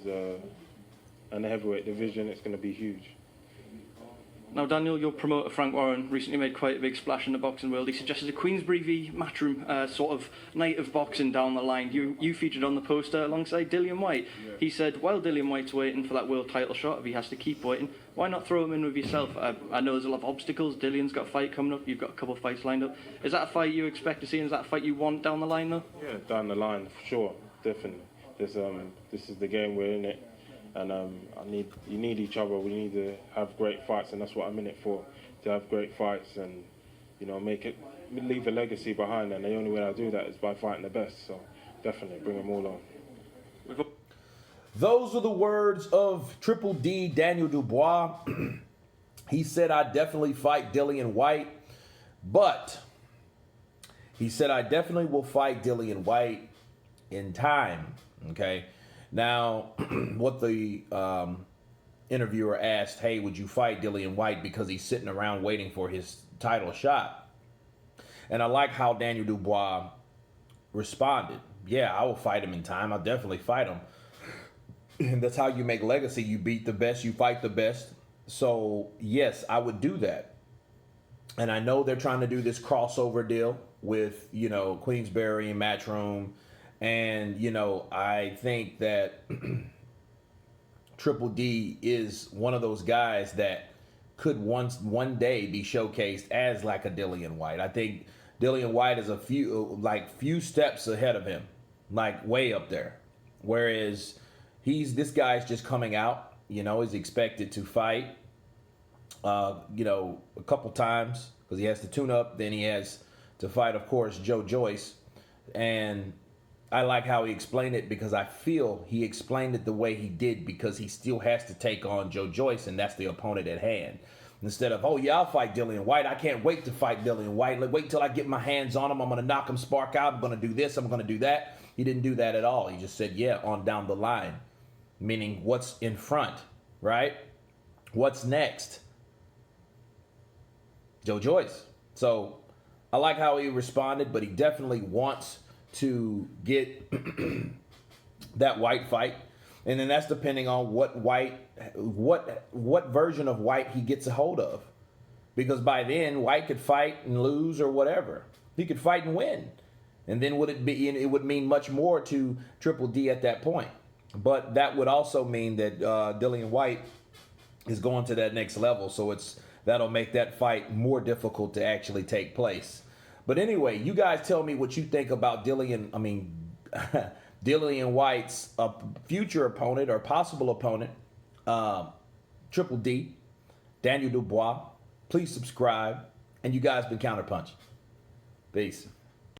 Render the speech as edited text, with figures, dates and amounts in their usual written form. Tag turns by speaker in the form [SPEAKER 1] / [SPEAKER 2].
[SPEAKER 1] and the heavyweight division, it's going to be huge.
[SPEAKER 2] Now, Daniel, your promoter, Frank Warren, recently made quite a big splash in the boxing world. He suggested a Queensberry v Matchroom sort of night of boxing down the line. You featured on the poster alongside Dillian Whyte. Yeah. He said, while Dillian Whyte's waiting for that world title shot, if he has to keep waiting, why not throw him in with yourself? I know there's a lot of obstacles. Dillian's got a fight coming up. You've got a couple of fights lined up. Is that a fight you expect to see? And is that a fight you want down the line, though?
[SPEAKER 1] Yeah, down the line, for sure, definitely. This is the game, we're in it. And you need each other. We need to have great fights, and that's what I'm in it for, to have great fights and, you know, leave a legacy behind. And the only way I do that is by fighting the best. So definitely bring them all on.
[SPEAKER 3] Those are the words of Triple D, Daniel Dubois. He said, I definitely fight Dillian Whyte, but he said, I definitely will fight Dillian Whyte in time, okay? Now, what the interviewer asked, hey, would you fight Dillian Whyte because he's sitting around waiting for his title shot? And I like how Daniel Dubois responded. Yeah, I will fight him in time. I'll definitely fight him. And that's how you make legacy. You beat the best, you fight the best. So, yes, I would do that. And I know they're trying to do this crossover deal with, you know, Queensberry and Matchroom. And, you know, I think that Triple D is one of those guys that could one day be showcased as like a Dillian Whyte. I think Dillian Whyte is a few steps ahead of him, like way up there. Whereas this guy's just coming out, you know, he's expected to fight, you know, a couple times because he has to tune up. Then he has to fight, of course, Joe Joyce. And I like how he explained it because I feel he explained it the way he did because he still has to take on Joe Joyce, and that's the opponent at hand. Instead of, oh, yeah, I'll fight Dillian Whyte. I can't wait to fight Dillian Whyte. Like, wait till I get my hands on him. I'm going to knock him spark out. I'm going to do this. I'm going to do that. He didn't do that at all. He just said, yeah, on down the line, meaning what's in front, right? What's next? Joe Joyce. So I like how he responded, but he definitely wants to get that Whyte fight, and then that's depending on what version of Whyte he gets a hold of, because by then Whyte could fight and lose or whatever. He could fight and win, and then it would mean much more to Triple D at that point. But that would also mean that Dillian Whyte is going to that next level, so that'll make that fight more difficult to actually take place. But anyway, you guys tell me what you think about Dillian Whyte's future opponent or possible opponent, Triple D, Daniel Dubois. Please subscribe. And you guys been Counterpunch. Peace.